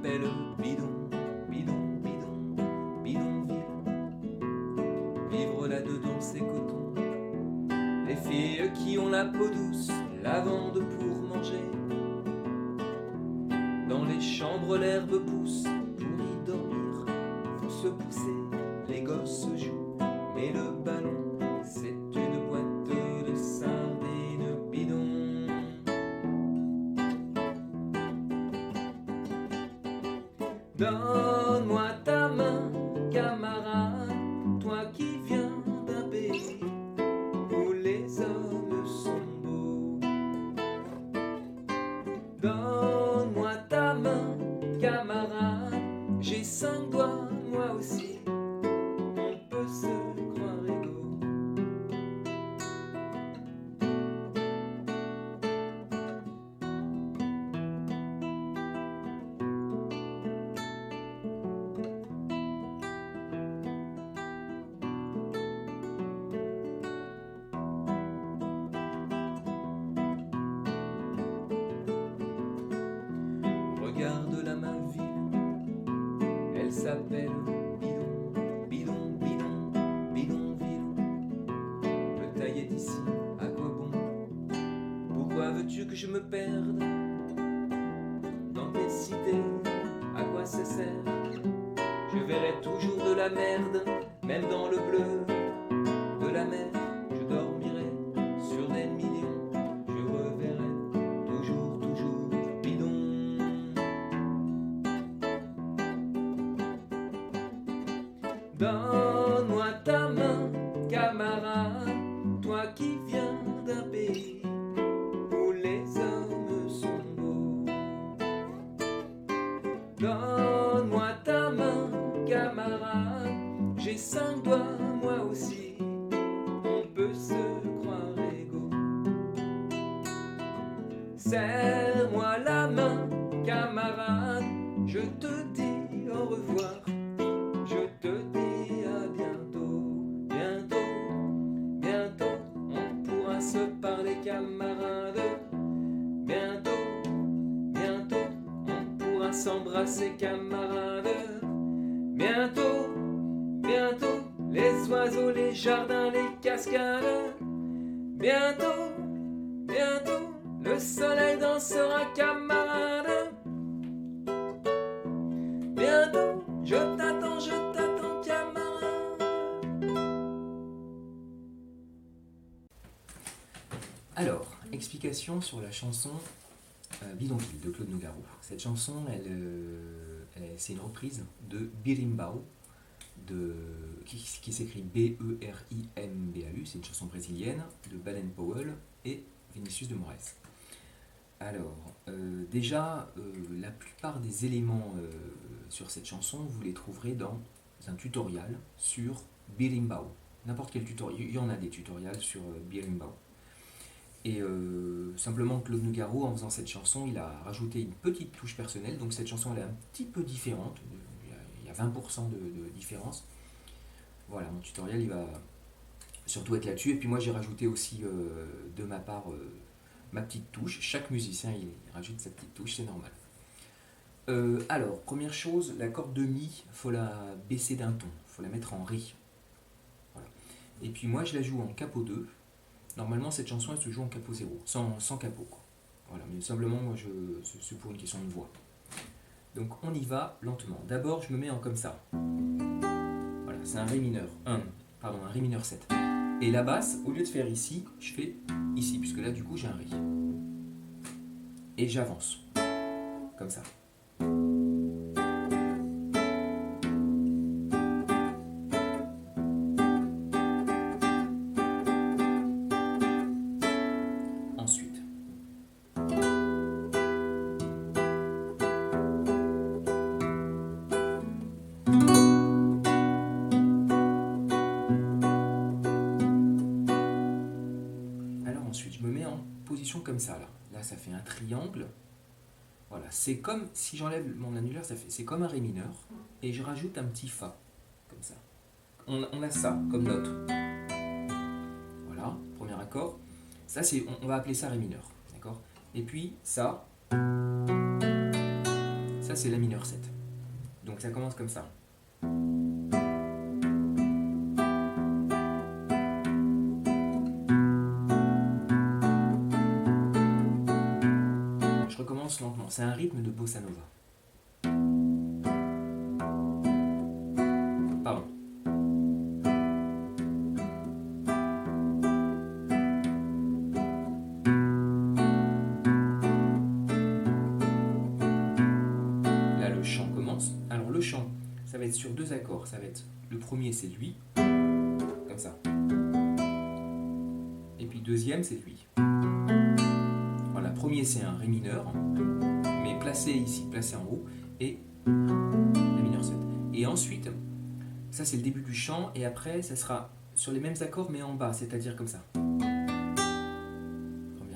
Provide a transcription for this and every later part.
s'appelle bidon, bidon, bidon, bidonville. Vivre là-dedans c'est coton. Les filles qui ont la peau douce, lavande pour manger. Dans les chambres l'herbe pousse, pour y dormir, faut se pousser. Les gosses jouent, mais le ballon, c'est une boîte de sardines bidon. Donne-moi ta main, camarade, toi qui viens d'un pays où les hommes sont beaux. Donne-moi ta main, camarade, j'ai 5 doigts, moi aussi, on peut se croire égaux. Regarde là ma ville, elle s'appelle bidon, bidon, bidon, bidonville. Le taille est ici, à quoi bon? Pourquoi veux-tu que je me perde dans tes cités? À quoi ça sert? Je verrai toujours de la merde, même dans le bleu de la mer. Je dormirai sur des millions, je reverrai toujours, toujours bidon. Donne-moi ta main, camarade, toi qui viens d'un pays où les hommes sont beaux. Donne-moi ta main, camarade, j'ai 5 doigts, moi aussi, on peut se croire égaux. Serre-moi la main, camarade, je te dis au revoir, je te dis à bientôt, bientôt, bientôt, on pourra se parler camarade. Bientôt, bientôt, on pourra s'embrasser camarade. Bientôt, bientôt, les oiseaux, les jardins, les cascades. Bientôt, bientôt, le soleil dansera camarade. Bientôt, je t'attends camarade. Alors, explication sur la chanson Bidonville de Claude Nougaro. Cette chanson, c'est une reprise de Birimbau, qui s'écrit B-E-R-I-M-B-A-U, c'est une chanson brésilienne de Baden Powell et Vinicius de Moraes. Alors, déjà, la plupart des éléments sur cette chanson, vous les trouverez dans un tutoriel sur Birimbau. N'importe quel tutoriel, il y en a des tutoriels sur Birimbau. Et simplement Claude Nougaro, en faisant cette chanson, il a rajouté une petite touche personnelle, donc cette chanson elle est un petit peu différente, il y a 20% de différence. Voilà, mon tutoriel il va surtout être là-dessus, et puis moi j'ai rajouté aussi de ma part ma petite touche. Chaque musicien il rajoute sa petite touche, c'est normal. Alors, première chose, la corde de Mi, il faut la baisser d'un ton, il faut la mettre en Ré. Voilà. Et puis moi je la joue en capo 2. Normalement, cette chanson, elle se joue en capo 0, sans capo, quoi. Voilà, mais simplement, moi, c'est pour une question de voix. Donc, on y va lentement. D'abord, je me mets en comme ça. Voilà, c'est un Ré mineur. Un Ré mineur 7. Et la basse, au lieu de faire ici, je fais ici, puisque là, du coup, j'ai un Ré. Et j'avance. Comme ça. Ensuite, je me mets en position comme ça, là. Là, ça fait un triangle. Voilà, c'est comme, si j'enlève mon annulaire, c'est comme un Ré mineur. Et je rajoute un petit Fa, comme ça. On a ça comme note. Voilà, premier accord. Ça, on va appeler ça Ré mineur. D'accord ? Et puis, ça Ça c'est la mineur 7. Donc ça commence comme ça. Je recommence lentement. C'est un rythme de bossa nova. Pardon. Là, le chant commence. Alors, le chant, ça va être sur 2 accords. Ça va être, le premier, c'est lui, comme ça. Et puis, deuxième, c'est lui. Voilà, premier, c'est un ré mineur, mais placé ici, placé en haut, et la mineur 7. Et ensuite, ça, c'est le début du chant, et après, ça sera sur les mêmes accords, mais en bas, c'est-à-dire comme ça. Premier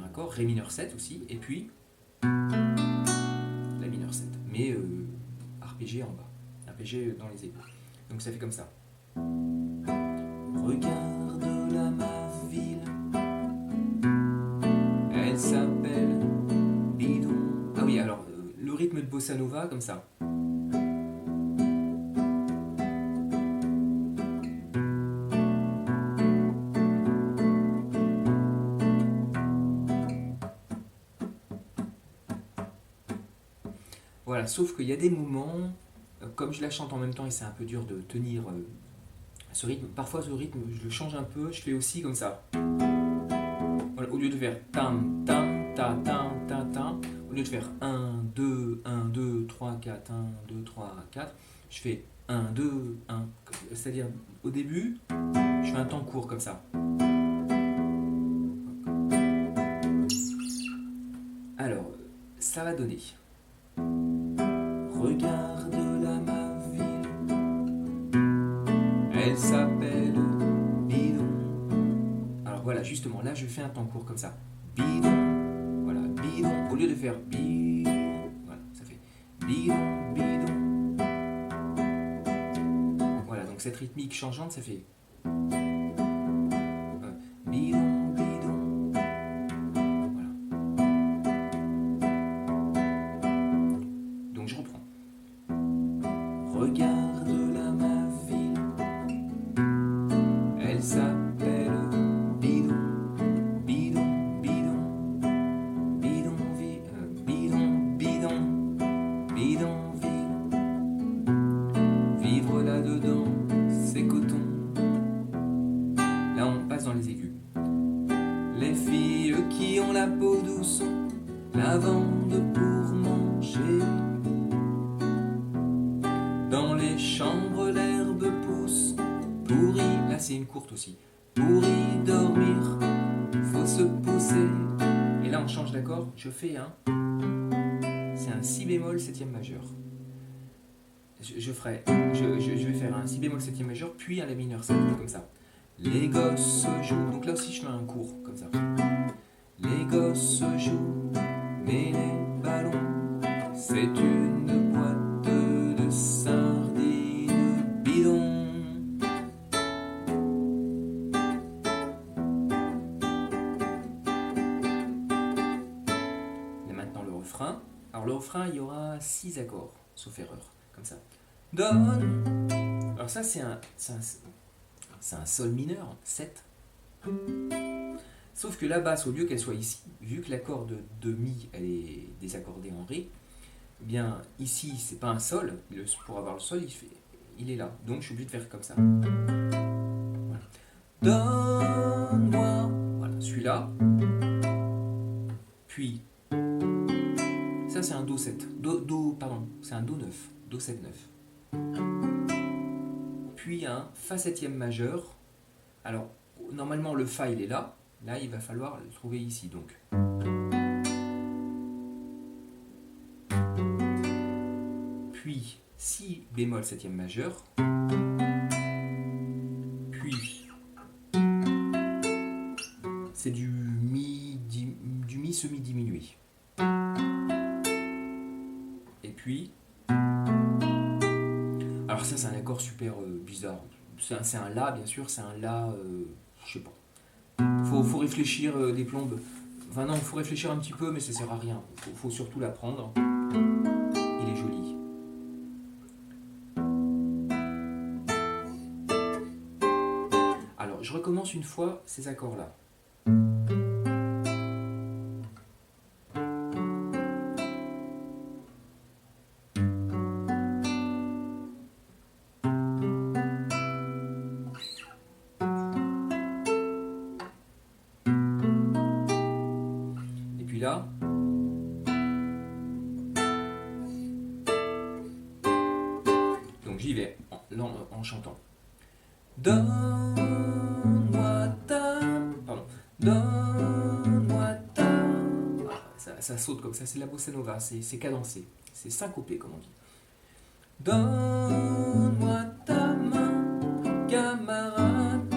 accord, ré mineur 7 aussi, et puis la mineur 7, mais arpégé en bas, arpégé dans les égouts. Donc ça fait comme ça. Regarde là ma ville, elle s'appelle Bidon. Ah oui, alors le rythme de bossa nova comme ça. Voilà, sauf qu'il y a des moments, comme je la chante en même temps et c'est un peu dur de tenir ce rythme, parfois ce rythme je le change un peu, je fais aussi comme ça. Voilà, au lieu de faire tam tam ta tam ta tam, au lieu de faire 1, 2, 1, 2, 3, 4, 1, 2, 3, 4, je fais 1, 2, 1. C'est-à-dire au début, je fais un temps court comme ça. Alors, ça va donner. Regarde là ma ville, elle s'appelle Bidon. Alors voilà, justement, là je fais un temps court comme ça. Bidon, voilà, bidon. Au lieu de faire bidon, voilà, ça fait bidon, bidon. Voilà, donc cette rythmique changeante, ça fait bidon, bidon. Voilà. Donc je reprends. Regarde là ma ville, elle s'appelle Bidon, Bidon, Bidon, Bidonville, Bidon, Bidon, Bidonville. Vivre là-dedans, c'est coton. Là on passe dans les aigus. Les filles qui ont la peau douce, lavande pour manger. Dans les chambres, l'herbe pousse. Pour y... Là, c'est une courte aussi. Pour y dormir, faut se pousser. Et là, on change d'accord. Je fais un... C'est un si bémol septième majeur. Je vais faire un si bémol septième majeur, puis un la mineur 7, comme ça. Les gosses jouent... Donc là aussi, je fais un court, comme ça. Les gosses jouent, mais les ballons, c'est une boîte de sardines bidon. Et maintenant le refrain. Alors le refrain, il y aura 6 accords, sauf erreur, comme ça. Donne. Alors ça, c'est un sol mineur, 7. Sauf que la basse, au lieu qu'elle soit ici, vu que l'accord de mi, elle est désaccordée en ré, eh bien ici, c'est pas un sol, pour avoir le sol, il est là. Donc je suis obligé de faire comme ça. Voilà. Donne-moi. Voilà, celui-là. Puis, ça c'est un Do 7. Pardon, c'est un Do 9. Do 7, 9. Puis un Fa septième majeur. Alors, normalement le Fa il est là. Là, il va falloir le trouver ici, donc. Puis, Si bémol septième majeur. Puis, c'est du Mi semi-diminué. Et puis, alors ça, c'est un accord super bizarre. C'est un La, bien sûr, c'est un La, je sais pas. Faut réfléchir des plombes. Enfin non, faut réfléchir un petit peu, mais ça sert à rien. Faut surtout l'apprendre. Il est joli. Alors, je recommence une fois ces accords-là. Et puis là, donc j'y vais en chantant. Donne-moi ta... Pardon. Donne-moi ta... Ça saute comme ça, c'est la bossa nova, c'est cadencé, c'est syncopé comme on dit. Donne-moi ta main, camarade,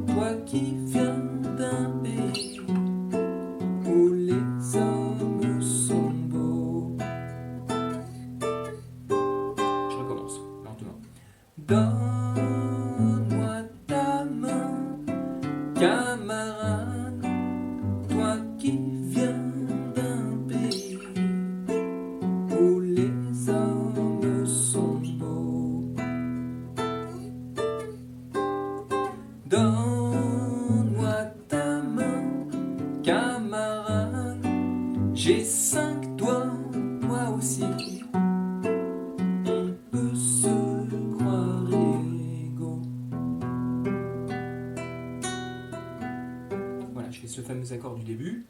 toi qui viens d'un pays où les hommes sont beaux. Je recommence lentement. Donne-moi ta main, camarade, toi qui viens d'un pays où les hommes sont beaux. Donne-moi ta main, camarade, j'ai 5 doigts, moi aussi. On peut se croire égaux. Voilà, je fais ce fameux accord du début.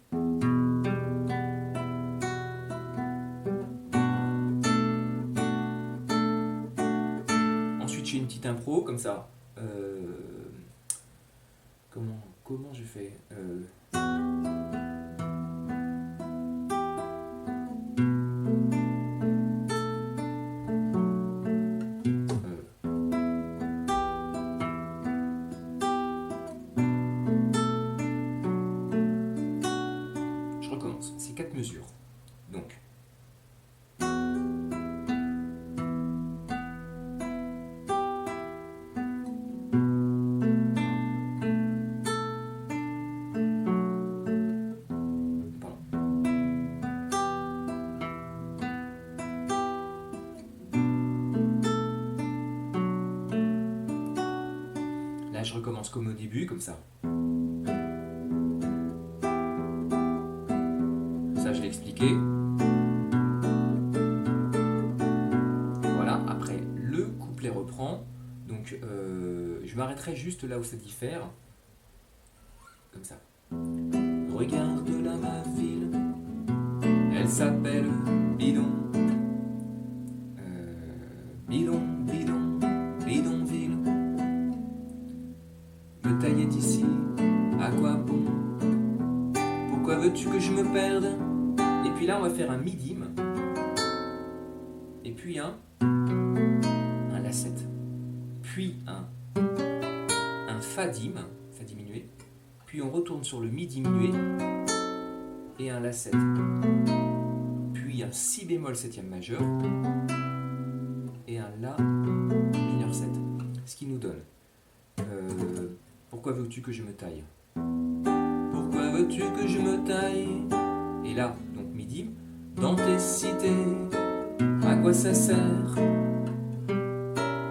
Ensuite, j'ai une petite impro comme ça. Comment je fais Je recommence. C'est 4 mesures. Donc. Là, je recommence comme au début, comme ça. Ça, je l'ai expliqué. Voilà, après, le couplet reprend. Donc, je m'arrêterai juste là où ça diffère. Comme ça. Regarde là ma ville, elle s'appelle Bidon. Bidon, bidon, bidonville. Me tailler d'ici, à quoi bon? Pourquoi veux-tu que je me perde? Et puis là, on va faire un mi-dim. Et puis un la-7. Puis un fa-dim, fa diminué. Puis on retourne sur le mi diminué et un la-7. Puis un si bémol 7e majeur et un la mineur 7. Ce qui nous donne pourquoi veux-tu que je me taille? Pourquoi veux-tu que je me taille? Et là, donc mi-dim, dans tes cités, à quoi ça sert?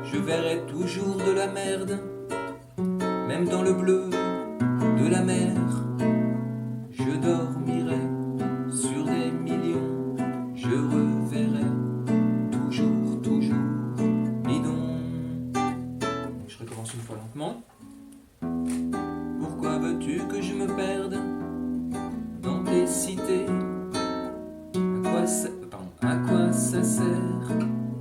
Je verrai toujours de la merde, même dans le bleu de la mer. Je dormirai sur des millions, je reverrai toujours, toujours bidon. Je recommence une fois lentement. Pourquoi veux-tu que je me perde dans tes cités? À quoi ça sert?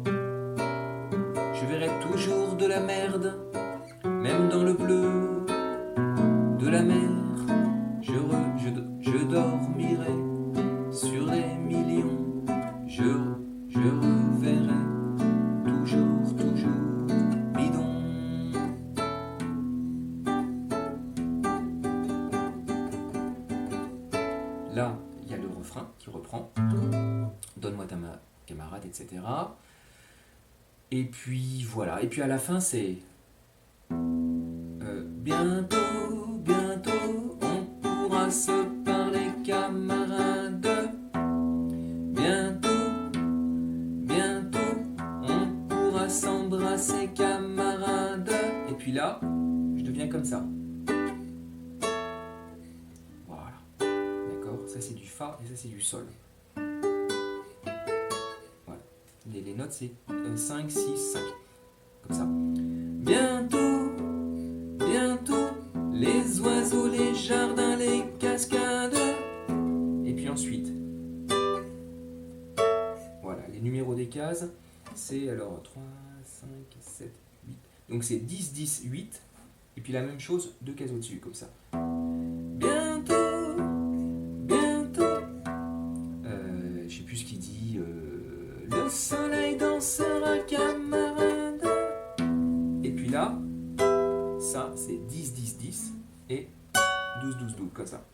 Je verrai toujours de la merde, même dans le bleu de la mer. Je dormirai sur des millions, je reverrai toujours, toujours bidon. Là, il y a le refrain qui reprend. Donne-moi ta main, camarade, etc. Et puis voilà. Et puis à la fin, c'est bientôt, bientôt, on pourra se parler, camarade. Bientôt, comme ça. Voilà. D'accord? Ça c'est du Fa et ça c'est du Sol. Voilà. Les notes c'est 5, 6, 5. Comme ça. Bientôt, bientôt, les oiseaux, les jardins, les cascades. Et puis ensuite, voilà, les numéros des cases, c'est alors 3, 5, 7, 8. Donc c'est 10, 10, 8. Et puis la même chose, 2 cases au-dessus, comme ça. Bientôt, bientôt. Je sais plus ce qu'il dit. Le soleil dansera, camarade. Et puis là, ça c'est 10, 10, 10 et 12, 12, 12, comme ça.